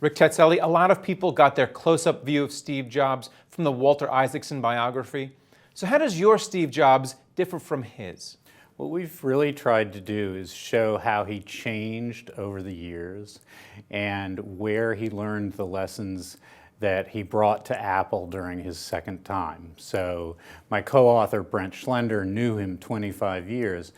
Rick Tetzeli, a lot of people got their close-up view of Steve Jobs from the Walter Isaacson biography. So how does your Steve Jobs differ from his? What we've really tried to do is show how he changed over the years and where he learned the lessons that he brought to Apple during his second time. So my co-author Brent Schlender knew him 25 years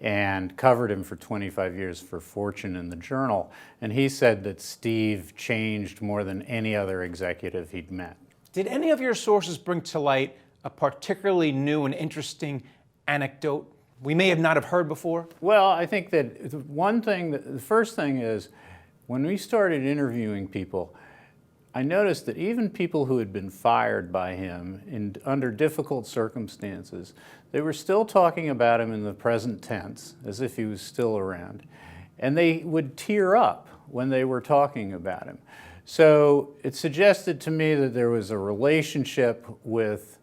and covered him for 25 years for Fortune and the Journal, and he said that Steve changed more than any other executive he'd met. Did any of your sources bring to light a particularly new and interesting anecdote we may have not have heard before? Well, I think that the first thing is, when we started interviewing people, I noticed that even people who had been fired by him under difficult circumstances, they were still talking about him in the present tense, as if he was still around. And they would tear up when they were talking about him. So it suggested to me that there was a relationship with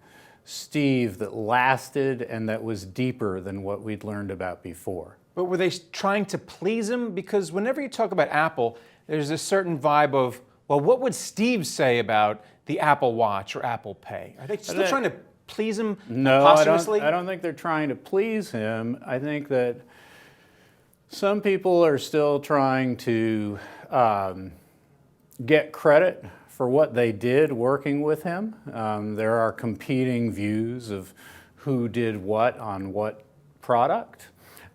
Steve that lasted and that was deeper than what we'd learned about before. But were they trying to please him? Because whenever you talk about Apple, there's a certain vibe of, well, what would Steve say about the Apple Watch or Apple Pay? Are they still trying to please him posthumously? I don't think they're trying to please him. I think that some people are still trying to get credit for what they did working with him. There are competing views of who did what on what product.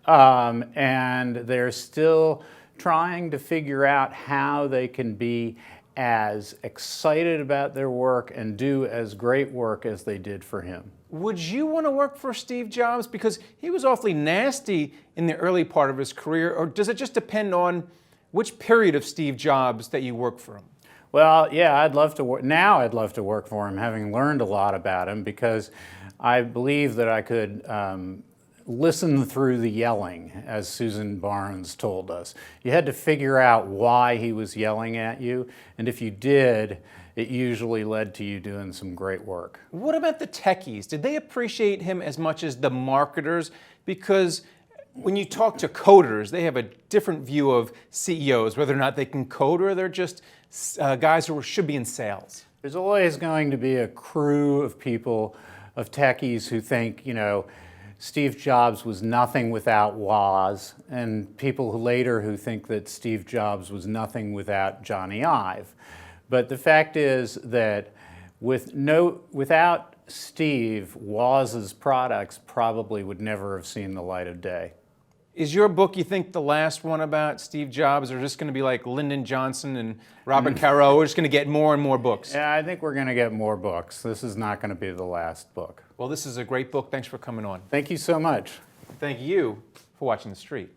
And they're still trying to figure out how they can be as excited about their work and do as great work as they did for him. Would you want to work for Steve Jobs? Because he was awfully nasty in the early part of his career, or does it just depend on which period of Steve Jobs that you work for him? Well, yeah, I'd love to work. Now I'd love to work for him, having learned a lot about him, because I believe that I could listen through the yelling, as Susan Barnes told us. You had to figure out why he was yelling at you, and if you did, it usually led to you doing some great work. What about the techies? Did they appreciate him as much as the marketers? Because when you talk to coders, they have a different view of CEOs, whether or not they can code or they're just guys who should be in sales. There's always going to be a crew of people, of techies, who think, Steve Jobs was nothing without Woz, and people later who think that Steve Jobs was nothing without Johnny Ive. But the fact is that without Steve, Woz's products probably would never have seen the light of day. Is your book, you think, the last one about Steve Jobs, or just going to be like Lyndon Johnson and Robert Caro? We're just going to get more and more books? Yeah, I think we're going to get more books. This is not going to be the last book. Well, this is a great book. Thanks for coming on. Thank you so much. Thank you for watching The Street.